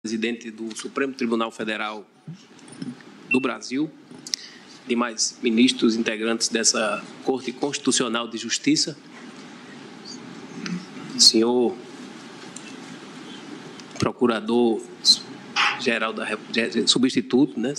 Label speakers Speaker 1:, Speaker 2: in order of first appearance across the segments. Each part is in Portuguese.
Speaker 1: presidente do Supremo Tribunal Federal do Brasil, demais ministros integrantes dessa Corte Constitucional de Justiça, senhor procurador-geral da substituto, né,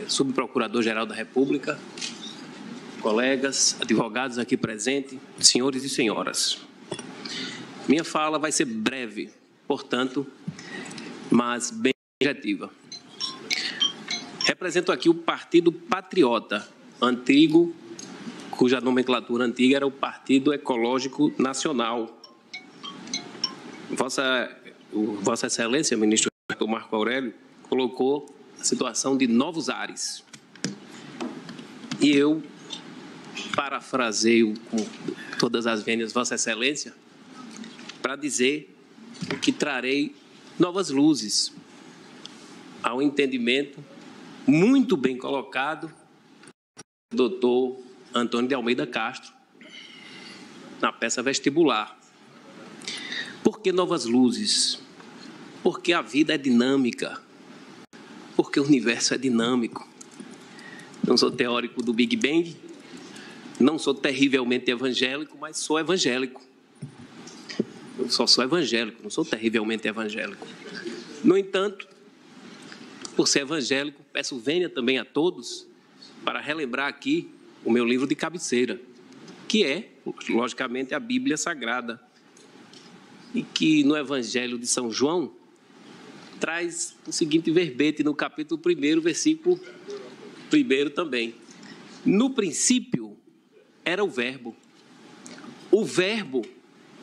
Speaker 1: subprocurador-geral da República, colegas, advogados aqui presentes, senhores e senhoras. Minha fala vai ser breve, portanto, mas bem objetiva. Represento aqui o Partido Patriota, antigo, cuja nomenclatura antiga era o Partido Ecológico Nacional. Vossa Excelência, ministro Marco Aurélio, colocou a situação de novos ares. E eu parafraseio com todas as vênias Vossa Excelência para dizer que trarei novas luzes ao entendimento muito bem colocado do doutor Antônio de Almeida Castro na peça Vestibular. Por que novas luzes? Porque a vida é dinâmica, porque o universo é dinâmico. Não sou teórico do Big Bang, não sou terrivelmente evangélico, mas sou evangélico. Eu só sou evangélico, não sou terrivelmente evangélico. No entanto, por ser evangélico, peço vênia também a todos para relembrar aqui o meu livro de cabeceira, que é, logicamente, a Bíblia Sagrada, e que no Evangelho de São João traz o seguinte verbete no capítulo 1, versículo 1 também. No princípio era o Verbo. O Verbo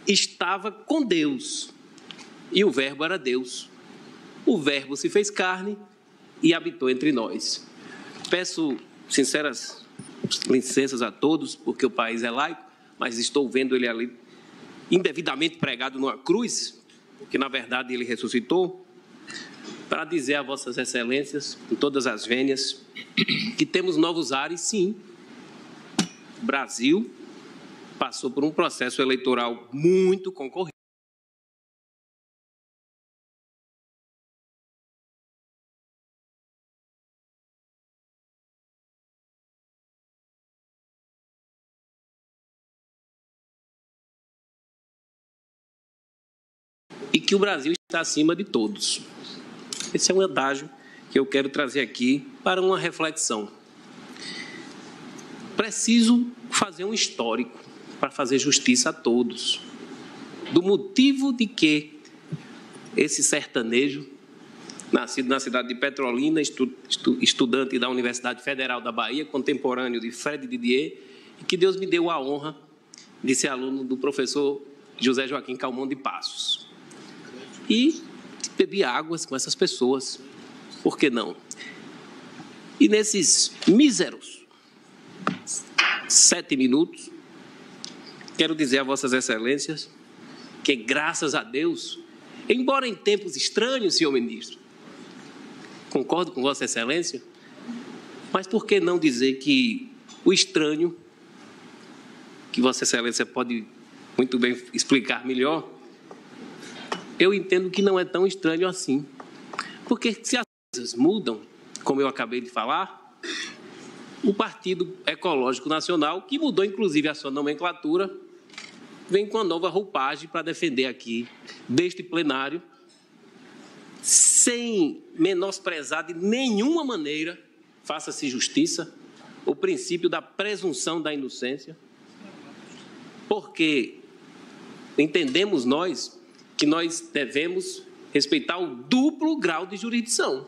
Speaker 1: estava com Deus e o Verbo era Deus. O Verbo se fez carne e habitou entre nós. Peço sinceras licenças a todos, porque o país é laico, mas estou vendo ele ali indevidamente pregado numa cruz, que na verdade ele ressuscitou, para dizer a vossas excelências, em todas as vênias, que temos novos ares, sim. O Brasil passou por um processo eleitoral muito concorrido. E que o Brasil está acima de todos. Esse é um adágio que eu quero trazer aqui para uma reflexão. Preciso fazer um histórico para fazer justiça a todos, do motivo de que esse sertanejo, nascido na cidade de Petrolina, estudante da Universidade Federal da Bahia, contemporâneo de Fred Didier, e que Deus me deu a honra de ser aluno do professor José Joaquim Calmon de Passos. E bebi águas com essas pessoas, por que não? E nesses míseros 7 minutos, quero dizer a vossas excelências que, graças a Deus, embora em tempos estranhos, senhor ministro, concordo com vossa excelência, mas por que não dizer que o estranho, que vossa excelência pode muito bem explicar melhor, eu entendo que não é tão estranho assim. Porque se as coisas mudam, como eu acabei de falar, o Partido Ecológico Nacional, que mudou inclusive a sua nomenclatura, vem com a nova roupagem para defender aqui, deste plenário, sem menosprezar de nenhuma maneira, faça-se justiça, o princípio da presunção da inocência, porque entendemos nós que nós devemos respeitar o duplo grau de jurisdição.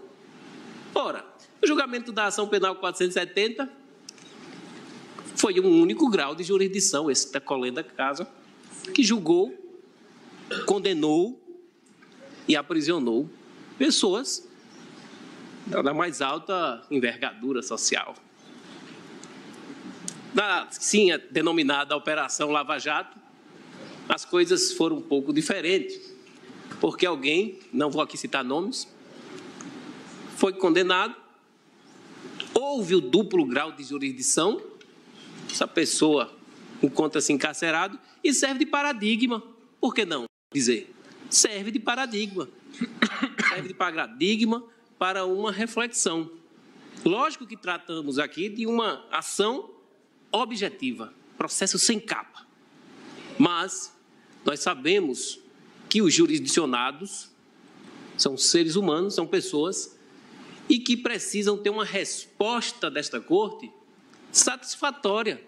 Speaker 1: Ora, o julgamento da ação penal 470 foi um único grau de jurisdição, esse da Colenda Casa, que julgou, condenou e aprisionou pessoas da mais alta envergadura social. Na, sim, a denominada Operação Lava Jato, as coisas foram um pouco diferentes, porque alguém, não vou aqui citar nomes, foi condenado, houve o duplo grau de jurisdição, essa pessoa encontra-se encarcerado e serve de paradigma. Por que não dizer? Serve de paradigma. serve de paradigma para uma reflexão. Lógico que tratamos aqui de uma ação objetiva, processo sem capa. Mas nós sabemos que os jurisdicionados são seres humanos, são pessoas, e que precisam ter uma resposta desta Corte satisfatória.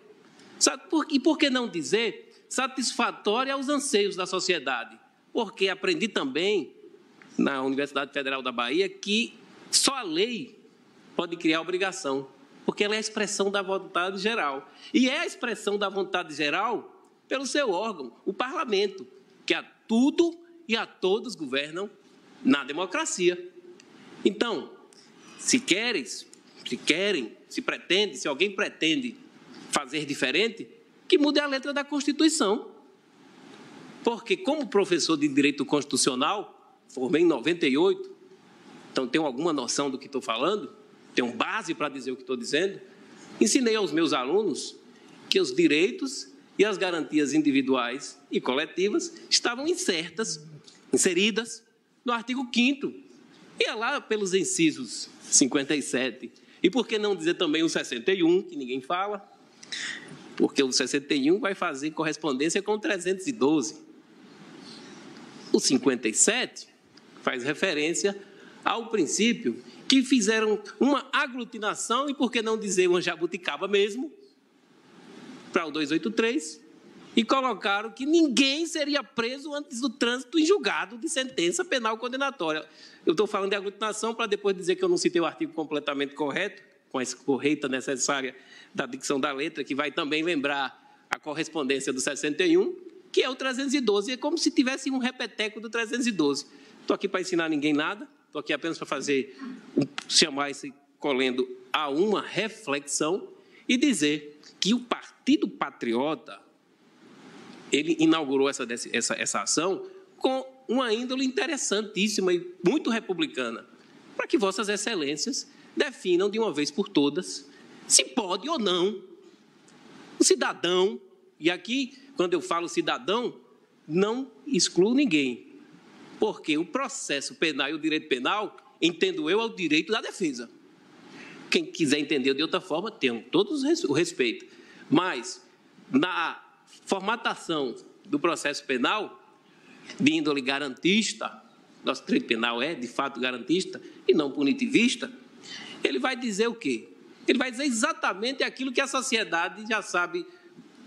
Speaker 1: E por que não dizer satisfatória aos anseios da sociedade? Porque aprendi também, na Universidade Federal da Bahia, que só a lei pode criar obrigação, porque ela é a expressão da vontade geral. E é a expressão da vontade geral pelo seu órgão, o parlamento, que a tudo e a todos governam na democracia. Então, se alguém pretende fazer diferente, que mude a letra da Constituição. Porque, como professor de Direito Constitucional, formei em 98, então tenho alguma noção do que estou falando, tenho base para dizer o que estou dizendo, ensinei aos meus alunos que os direitos e as garantias individuais e coletivas estavam inseridas no artigo 5º, e é lá pelos incisos 57. E por que não dizer também o 61, que ninguém fala? Porque o 61 vai fazer correspondência com o 312. O 57 faz referência ao princípio que fizeram uma aglutinação, e por que não dizer uma jabuticaba mesmo, para o 283, e colocaram que ninguém seria preso antes do trânsito em julgado de sentença penal condenatória. Eu estou falando de aglutinação para depois dizer que eu não citei o artigo completamente correto, com a correita necessária da dicção da letra, que vai também lembrar a correspondência do 61, que é o 312, é como se tivesse um repeteco do 312. Estou aqui para ensinar ninguém nada, estou aqui apenas para chamar esse colendo a uma reflexão e dizer que o Partido Patriota, ele inaugurou essa ação com uma índole interessantíssima e muito republicana, para que vossas excelências definam de uma vez por todas se pode ou não o cidadão, e aqui, quando eu falo cidadão, não excluo ninguém, porque o processo penal e o direito penal, entendo eu, é o direito da defesa. Quem quiser entender de outra forma, tem todos o respeito. Mas, na formatação do processo penal, de índole garantista, nosso direito penal é, de fato, garantista e não punitivista, ele vai dizer o quê? Ele vai dizer exatamente aquilo que a sociedade já sabe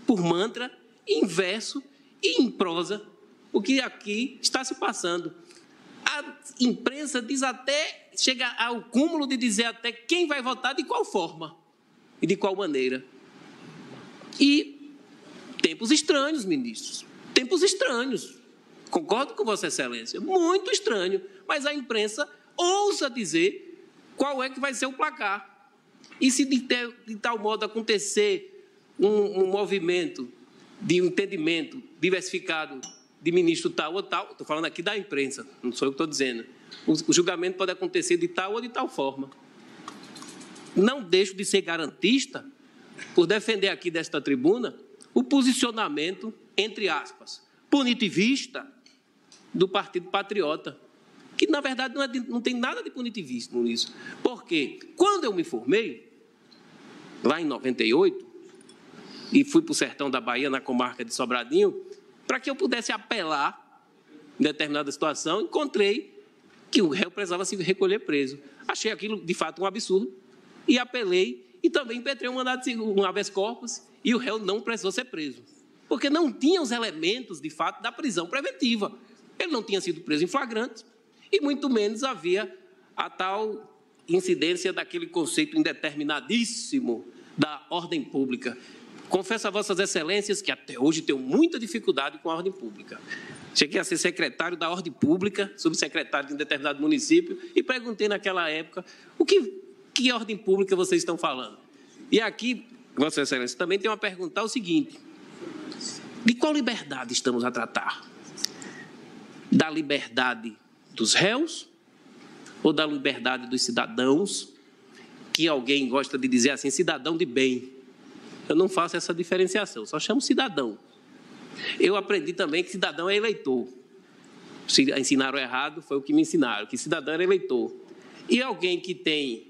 Speaker 1: por mantra, em verso e em prosa, o que aqui está se passando. A imprensa diz até, chega ao cúmulo de dizer até quem vai votar, de qual forma e de qual maneira. E tempos estranhos, ministros, tempos estranhos. Concordo com Vossa Excelência, muito estranho, mas a imprensa ousa dizer qual é que vai ser o placar. E se de tal modo acontecer um movimento de entendimento diversificado de ministro tal ou tal, estou falando aqui da imprensa, não sou eu que estou dizendo, o julgamento pode acontecer de tal ou de tal forma. Não deixo de ser garantista por defender aqui desta tribuna o posicionamento, entre aspas, punitivista do Partido Patriota, que, na verdade, não tem nada de punitivismo nisso. Porque, quando eu me formei, lá em 98, e fui para o sertão da Bahia, na comarca de Sobradinho, para que eu pudesse apelar em determinada situação, encontrei que o réu precisava se recolher preso. Achei aquilo, de fato, um absurdo, e apelei, e também impetrei um habeas corpus, e o réu não precisou ser preso, porque não tinha os elementos, de fato, da prisão preventiva. Ele não tinha sido preso em flagrante, e muito menos havia a tal incidência daquele conceito indeterminadíssimo da ordem pública. Confesso a Vossas Excelências que até hoje tenho muita dificuldade com a ordem pública. Cheguei a ser secretário da ordem pública, subsecretário de um determinado município, e perguntei naquela época, que ordem pública vocês estão falando? E aqui, Vossa Excelência, também tem uma pergunta, o seguinte: de qual liberdade estamos a tratar? Da liberdade dos réus ou da liberdade dos cidadãos, que alguém gosta de dizer assim, cidadão de bem? Eu não faço essa diferenciação, só chamo cidadão. Eu aprendi também que cidadão é eleitor. Se ensinaram errado, foi o que me ensinaram, que cidadão era eleitor. E alguém que tem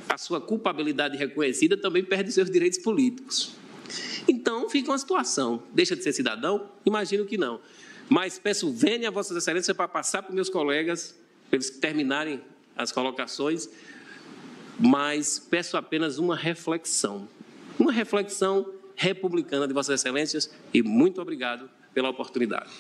Speaker 1: a sua culpabilidade reconhecida também perde seus direitos políticos. Então, fica uma situação. Deixa de ser cidadão? Imagino que não. Mas peço vênia a Vossas Excelências para passar para os meus colegas, para eles terminarem as colocações, mas peço apenas uma reflexão republicana de Vossas Excelências, e muito obrigado pela oportunidade.